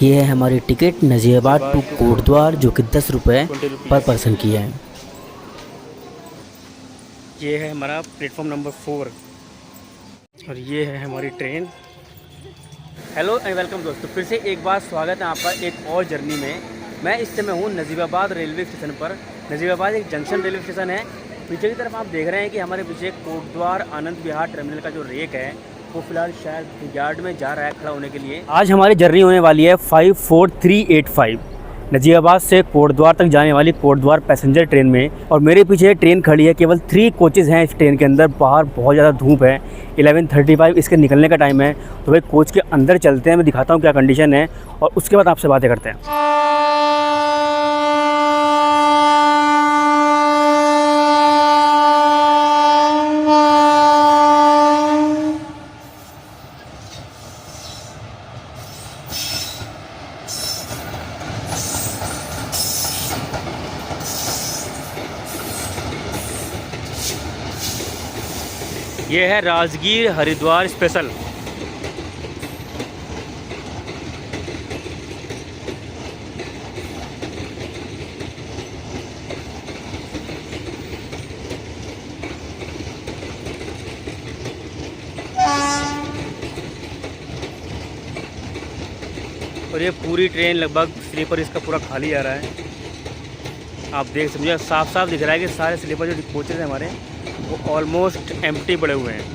ये है हमारी टिकट नजीबाबाद टू कोटद्वार जो कि 10 रुपये पर पर्सन की है। ये है हमारा प्लेटफॉर्म नंबर 4 और ये है हमारी ट्रेन। हेलो एंड वेलकम दोस्तों, फिर से एक बार स्वागत है आपका एक और जर्नी में। मैं इस समय हूँ नजीबाबाद रेलवे स्टेशन पर। नजीबाबाद एक जंक्शन रेलवे स्टेशन है। पीछे की तरफ आप देख रहे हैं कि हमारे पीछे कोटद्वार आनंद विहार टर्मिनल का जो रेक है वो फिलहाल शायद यार्ड में जा रहा है खड़ा होने के लिए। आज हमारी जर्नी होने वाली है 54385 नजीबाबाद से कोटद्वार तक जाने वाली कोटद्वार पैसेंजर ट्रेन में। और मेरे पीछे ट्रेन खड़ी है, केवल 3 कोचेज़ हैं इस ट्रेन के अंदर। बाहर बहुत ज़्यादा धूप है, 11:35 इसके निकलने का टाइम है। तो भाई कोच के अंदर चलते हैं, मैं दिखाता हूँ क्या कंडीशन है और उसके बाद आपसे बातें करते हैं। ये है राजगीर हरिद्वार स्पेशल। और ये पूरी ट्रेन लगभग स्लीपर इसका पूरा खाली आ रहा है। आप देख समझिए, साफ साफ दिख रहा है कि सारे स्लीपर जो कोचेज हैं हमारे वो ऑलमोस्ट एम्प्टी पड़े हुए हैं।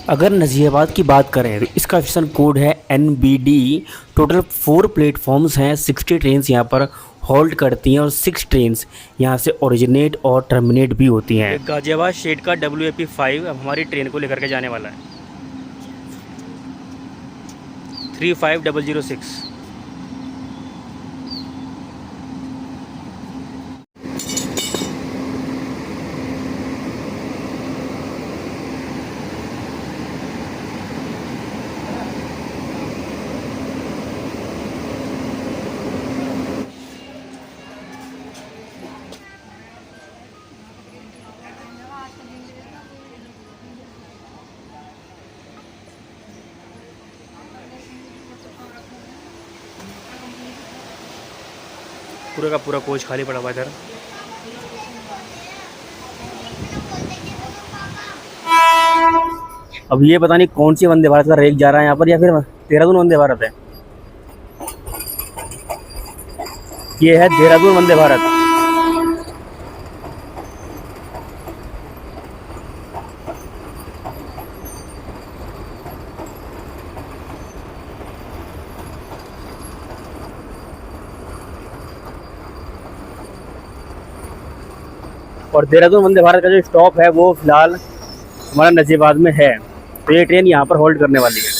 अगर नजीबाबाद की बात करें तो इसका स्टेशन कोड है NBD। टोटल 4 प्लेटफॉर्म्स हैं, 60 ट्रेन्स यहाँ पर होल्ड करती हैं और 6 ट्रेन्स यहाँ से ओरिजिनेट और टर्मिनेट भी होती हैं। गाजियाबाद शेड का WAP5 अब हमारी ट्रेन को लेकर के जाने वाला है। 35006। पूरा का पूरा कोच खाली पड़ा हुआ है इधर। अब ये पता नहीं कौन सी वंदे भारत का रेक जा रहा है यहाँ पर, या फिर देहरादून वंदे भारत है। ये है देहरादून वंदे भारत। और देहरादून वंदे भारत का जो स्टॉप है वो फिलहाल हमारा नजीबाबाद में है। तो ये ट्रेन यहाँ पर होल्ड करने वाली है।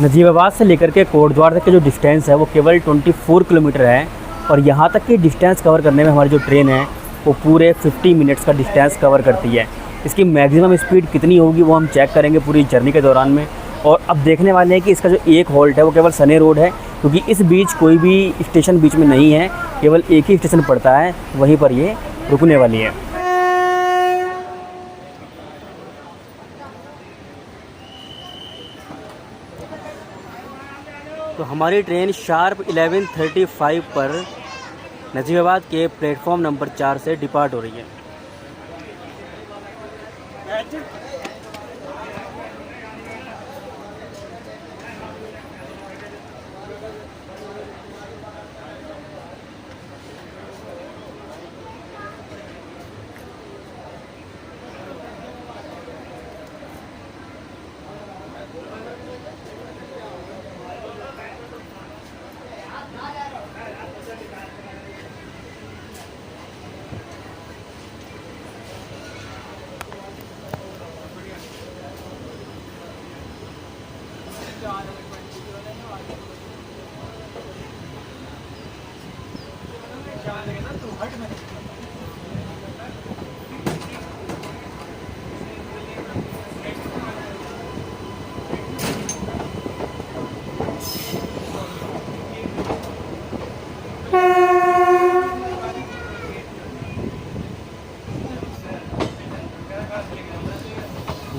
नजीबाबाद से लेकर के कोटद्वार तक का जो डिस्टेंस है वो केवल 24 किलोमीटर है। और यहाँ तक की डिस्टेंस कवर करने में हमारी जो ट्रेन है वो पूरे 50 मिनट्स का डिस्टेंस कवर करती है। इसकी मैक्सिमम स्पीड कितनी होगी वो हम चेक करेंगे पूरी जर्नी के दौरान में। और अब देखने वाले हैं कि इसका जो एक हॉल्ट है वो केवल सने रोड है, क्योंकि इस बीच कोई भी स्टेशन बीच में नहीं है, केवल एक ही स्टेशन पड़ता है, वहीं पर ये रुकने वाली है। तो हमारी ट्रेन शार्प 11:35 पर नजीबाबाद के प्लेटफॉर्म नंबर 4 से डिपार्ट हो रही है।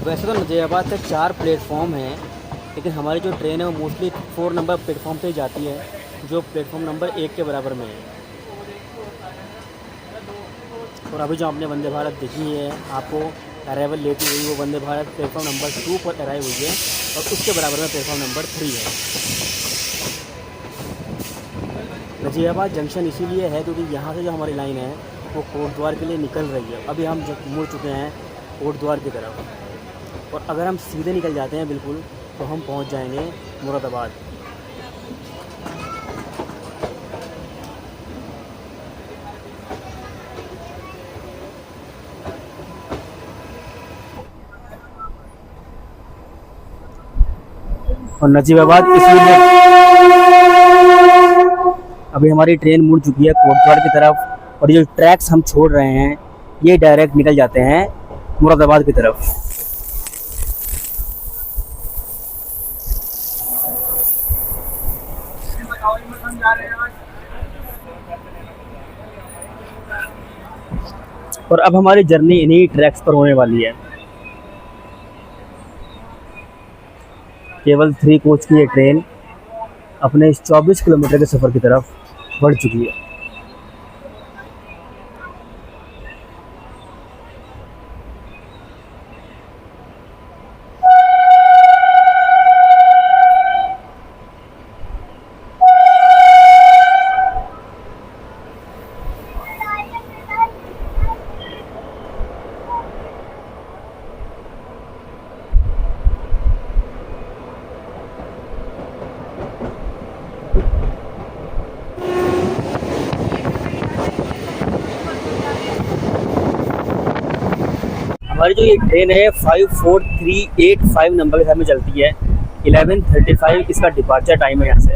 वैसे तो नज़ियाबाद से 4 प्लेटफॉर्म हैं, लेकिन हमारी जो ट्रेन है वो मोस्टली 4 नंबर प्लेटफॉर्म से ही जाती है, जो प्लेटफॉर्म नंबर 1 के बराबर में है। और अभी जो आपने वंदे भारत देखी है, आपको अराइवल लेती हुई, वो वंदे भारत प्लेटफॉर्म नंबर 2 पर अराइव हुई है और उसके बराबर में प्लेटफॉर्म नंबर 3 है। नज़ियाबाद जंक्शन इसीलिए है क्योंकि यहाँ से जो हमारी लाइन है वो कोटद्वार के लिए निकल रही है। अभी हम जब मुड़ चुके हैं कोटद्वार की तरफ, और अगर हम सीधे निकल जाते हैं बिल्कुल तो हम पहुँच जाएंगे मुरादाबाद। और नजीबाबाद इसलिए अभी हमारी ट्रेन मुड़ चुकी है कोटद्वार की तरफ, और ये जो ट्रैक्स हम छोड़ रहे हैं ये डायरेक्ट निकल जाते हैं मुरादाबाद की तरफ। और अब हमारी जर्नी इन्हीं ट्रैक्स पर होने वाली है। केवल 3 कोच की ये ट्रेन अपने इस 24 किलोमीटर के सफ़र की तरफ बढ़ चुकी है। हमारी जो ये ट्रेन है 54385 नंबर के साथ में चलती है। 11:35 इसका डिपार्चर टाइम है यहाँ से,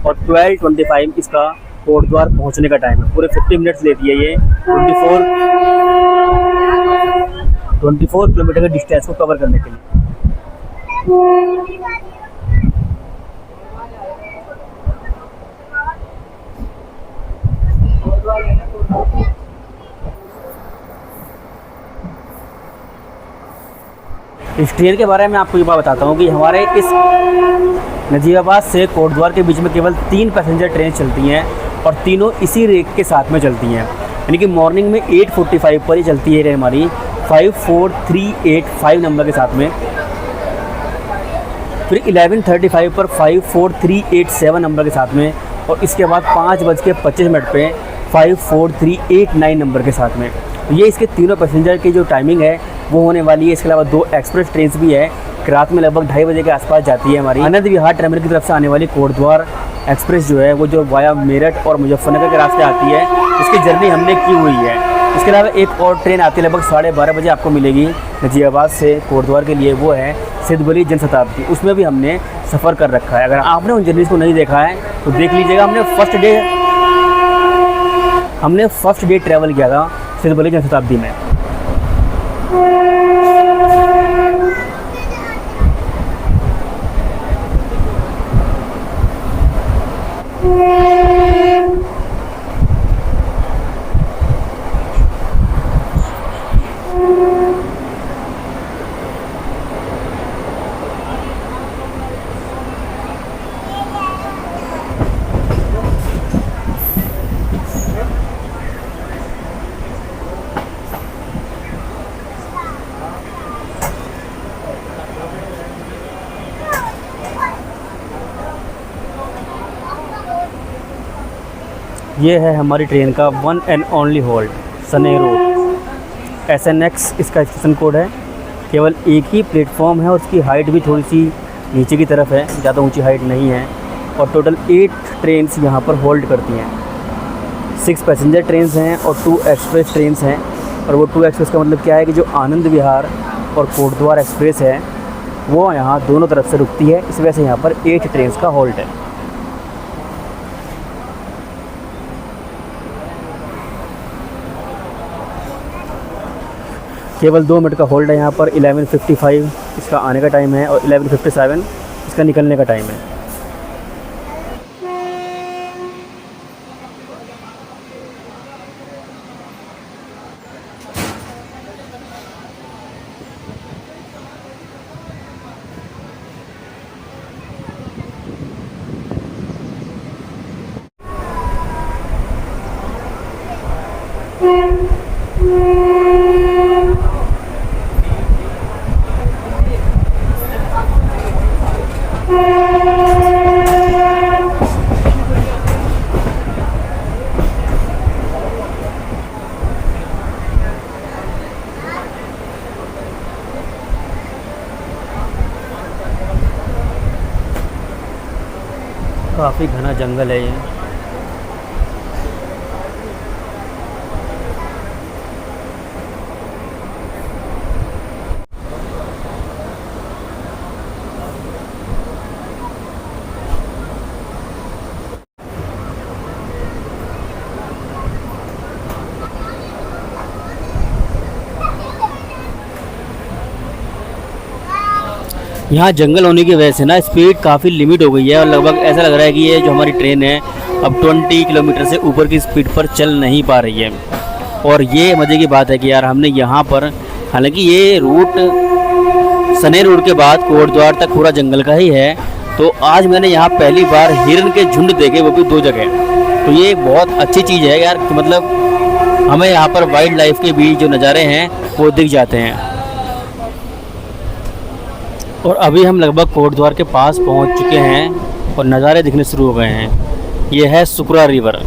और 12:25 इसका कोटद्वार पहुँचने का टाइम है। पूरे 50 मिनट्स लेती है ये 24 किलोमीटर के डिस्टेंस को कवर करने के लिए। इस ट्रेन के बारे में आपको ये बात बताता हूँ कि हमारे इस नजीबाबाद से कोटद्वार के बीच में केवल 3 पैसेंजर ट्रेन चलती हैं, और तीनों इसी रेक के साथ में चलती हैं। यानी कि मॉर्निंग में 8:45 पर ही चलती है ट्रेन हमारी 54385 नंबर के साथ में, फिर 11:35 पर 54387 नंबर के साथ में, और इसके बाद 5:25 पे 54389 नंबर के साथ में। ये इसके तीनों पैसेंजर की जो टाइमिंग है वो होने वाली है। इसके अलावा 2 एक्सप्रेस ट्रेन भी है, रात में लगभग 2:30 बजे के आसपास जाती है हमारी। आनंद विहार टर्मिनल की तरफ से आने वाली कोटद्वार एक्सप्रेस जो है वो जो वाया मेरठ और मुजफ्फरनगर के रास्ते आती है, इसकी जर्नी हमने की हुई है। इसके अलावा एक और ट्रेन आती है लगभग 12:30 बजे आपको मिलेगी नजीबाबाद से कोटद्वार के लिए, वो है सिद्धबली जनशताब्दी। उसमें भी हमने सफ़र कर रखा है। अगर आपने उन जर्नीज़ को नहीं देखा है तो देख लीजिएगा। हमने फर्स्ट डे ट्रैवल किया था सिद्धबली जनशताब्दी में। ये है हमारी ट्रेन का 1 and only hold snare road. SNX इसका स्टेशन कोड है। केवल एक ही प्लेटफॉर्म है और उसकी हाइट भी थोड़ी सी नीचे की तरफ है, ज़्यादा ऊंची हाइट नहीं है। और टोटल 8 ट्रेन्स यहाँ पर होल्ड करती हैं। 6 पैसेंजर ट्रेन्स हैं और 2 एक्सप्रेस ट्रेन्स हैं। और वो 2 एक्सप्रेस का मतलब क्या है कि जो आनंद विहार और कोटद्वार एक्सप्रेस है वो यहाँ दोनों तरफ से रुकती है। इस वजह से यहाँ पर 8 ट्रेन्स का होल्ड है। केवल 2 मिनट का होल्ड है यहाँ पर। 11:55 इसका आने का टाइम है और 11:57 इसका निकलने का टाइम है। काफ़ी घना जंगल है ये। यहाँ जंगल होने की वजह से ना स्पीड काफ़ी लिमिट हो गई है और लगभग ऐसा लग रहा है कि ये जो हमारी ट्रेन है अब 20 किलोमीटर से ऊपर की स्पीड पर चल नहीं पा रही है। और ये मज़े की बात है कि यार हमने यहाँ पर, हालांकि ये रूट सनेर रोड के बाद कोटद्वार तक पूरा जंगल का ही है, तो आज मैंने यहाँ पहली बार हिरन के झुंड देखे, वो भी 2 जगह। तो ये एक बहुत अच्छी चीज़ है यार कि मतलब हमें यहाँ पर वाइल्ड लाइफ के बीच जो नज़ारे हैं वो दिख जाते हैं। और अभी हम लगभग कोटद्वार के पास पहुंच चुके हैं और नज़ारे दिखने शुरू हो गए हैं। ये है सुकरा रिवर।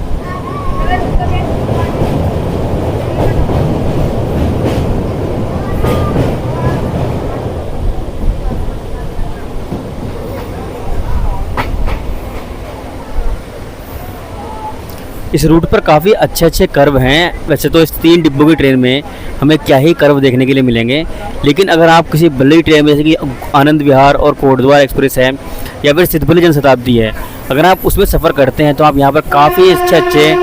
इस रूट पर काफ़ी अच्छे अच्छे कर्व हैं। वैसे तो इस 3 डिब्बों की ट्रेन में हमें क्या ही कर्व देखने के लिए मिलेंगे, लेकिन अगर आप किसी बड़ी ट्रेन में जैसे कि आनंद विहार और कोटद्वार एक्सप्रेस है या फिर सिद्धपल्ली जनशताब्दी है, अगर आप उसमें सफ़र करते हैं तो आप यहाँ पर काफ़ी अच्छे अच्छे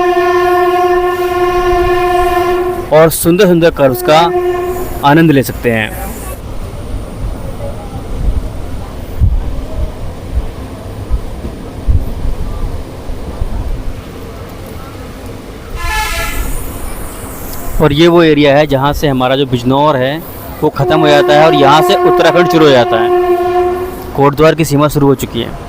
और सुंदर सुंदर कर्व्स का आनंद ले सकते हैं। और ये वो एरिया है जहाँ से हमारा जो बिजनौर है वो ख़त्म हो जाता है और यहाँ से उत्तराखंड शुरू हो जाता है। कोटद्वार की सीमा शुरू हो चुकी है।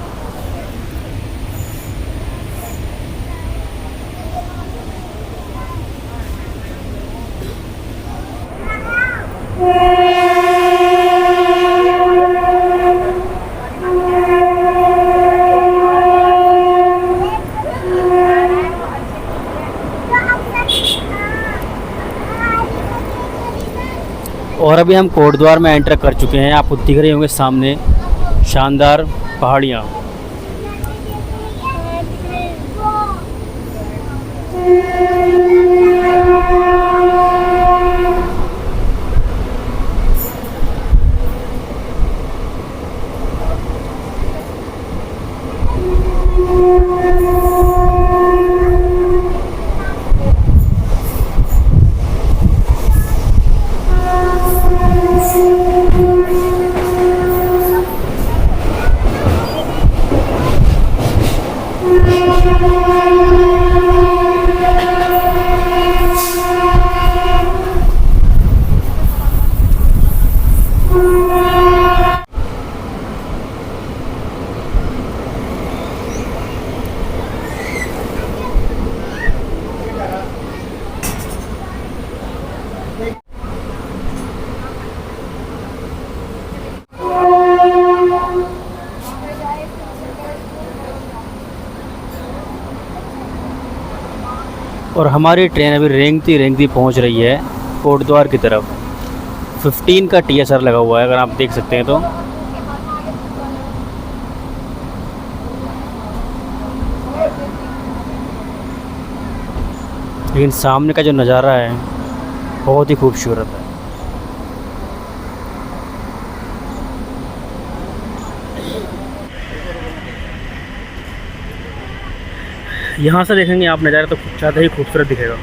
और अभी हम कोटद्वार में एंटर कर चुके हैं। आपको दिख रहे होंगे सामने शानदार पहाड़ियाँ। और हमारी ट्रेन अभी रेंगती रेंगती पहुंच रही है कोटद्वार की तरफ। 15 का TSR लगा हुआ है, अगर आप देख सकते हैं तो। लेकिन सामने का जो नज़ारा है बहुत ही खूबसूरत है। यहाँ से देखेंगे आप नज़ारा तो ज़्यादा ही खूबसूरत दिखेगा।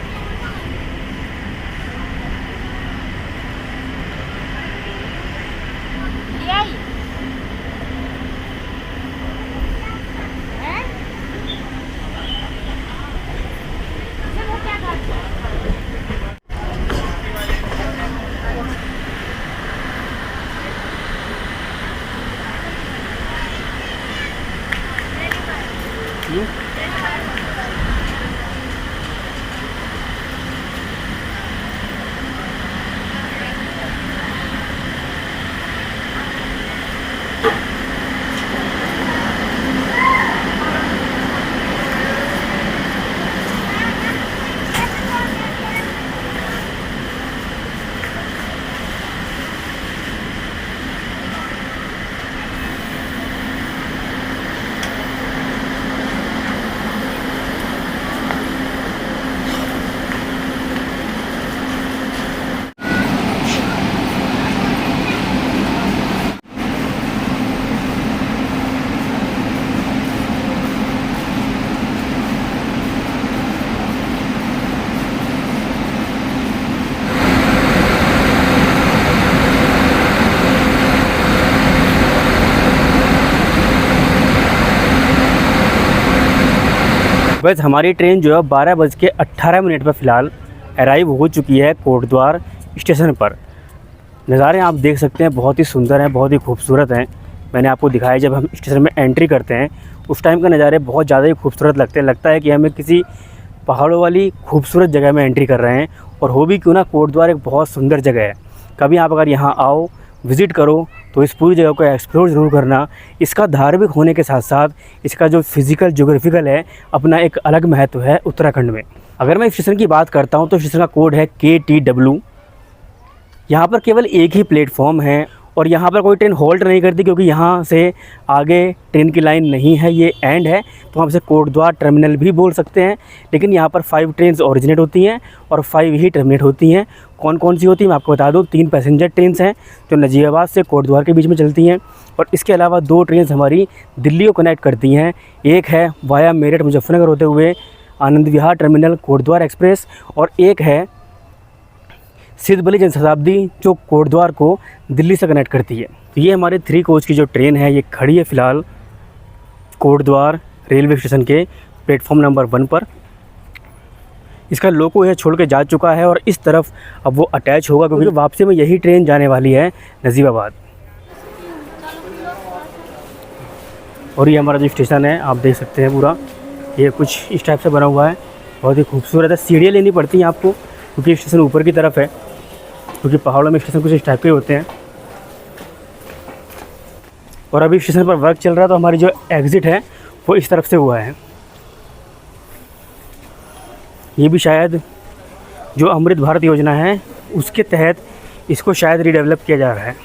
बस हमारी ट्रेन जो है 12:18 पर फ़िलहाल अराइव हो चुकी है कोटद्वार स्टेशन पर। नज़ारे आप देख सकते हैं, बहुत ही सुंदर हैं, बहुत ही खूबसूरत हैं। मैंने आपको दिखाया जब हम स्टेशन में एंट्री करते हैं उस टाइम का नज़ारे बहुत ज़्यादा ही खूबसूरत लगते हैं। लगता है कि हमें किसी पहाड़ों वाली खूबसूरत जगह में एंट्री कर रहे हैं। और हो भी क्यों ना, कोटद्वार एक बहुत सुंदर जगह है। कभी आप अगर यहाँ आओ, विज़िट करो तो इस पूरी जगह को एक्सप्लोर ज़रूर करना। इसका धार्मिक होने के साथ साथ इसका जो फिज़िकल ज्योग्राफिकल है अपना एक अलग महत्व है उत्तराखंड में। अगर मैं स्टेशन की बात करता हूँ तो स्टेशन का कोड है KTW। यहाँ पर केवल एक ही प्लेटफॉर्म है और यहाँ पर कोई ट्रेन होल्ड नहीं करती, क्योंकि यहाँ से आगे ट्रेन की लाइन नहीं है, ये एंड है। तो हम इसे कोटद्वार टर्मिनल भी बोल सकते हैं। लेकिन यहाँ पर 5 ट्रेन्स ओरिजिनेट होती हैं और 5 ही टर्मिनेट होती हैं। कौन कौन सी होती हैं मैं आपको बता दूँ। 3 पैसेंजर ट्रेन्स हैं जो नजीबाबाद से कोटद्वार के बीच में चलती हैं, और इसके अलावा 2 ट्रेन्स हमारी दिल्ली को कनेक्ट करती हैं। एक है वाया मेरठ मुजफ्फरनगर होते हुए आनंद विहार टर्मिनल कोटद्वार एक्सप्रेस, और एक है सिद्धबली जनशताब्दी जो कोटद्वार को दिल्ली से कनेक्ट करती है। तो ये हमारे 3 कोच की जो ट्रेन है ये खड़ी है फ़िलहाल कोटद्वार रेलवे स्टेशन के प्लेटफॉर्म नंबर 1 पर। इसका लोको यह छोड़ के जा चुका है और इस तरफ अब वो अटैच होगा, क्योंकि वापसी में यही ट्रेन जाने वाली है नजीबाबाद। और ये हमारा जो स्टेशन है आप देख सकते हैं, पूरा ये कुछ इस टाइप से बना हुआ है, बहुत ही खूबसूरत है। सीढ़ियाँ लेनी पड़ती हैं आपको, क्योंकि स्टेशन ऊपर की तरफ है, क्योंकि पहाड़ों में स्टेशन कुछ इस टाइप के होते हैं। और अभी स्टेशन पर वर्क चल रहा है, तो हमारी जो एग्ज़िट है वो इस तरफ से हुआ है। ये भी शायद जो अमृत भारत योजना है उसके तहत इसको शायद रीडेवलप किया जा रहा है।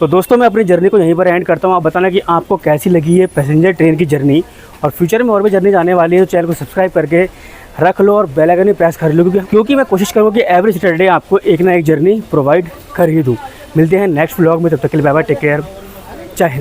तो दोस्तों मैं अपनी जर्नी को यहीं पर एंड करता हूँ। आप बताना कि आपको कैसी लगी है पैसेंजर ट्रेन की जर्नी, और फ्यूचर में और भी जर्नी जाने वाली है तो चैनल को सब्सक्राइब करके रख लो और बेल आइकन भी प्रेस कर लो, क्योंकि मैं कोशिश करूँगा कि एवरी सैटरडे आपको एक ना एक जर्नी प्रोवाइड कर ही दूँ। मिलते हैं नेक्स्ट व्लॉग में, तब तक के लिए बाय बाय, टेक केयर, जय हिंद।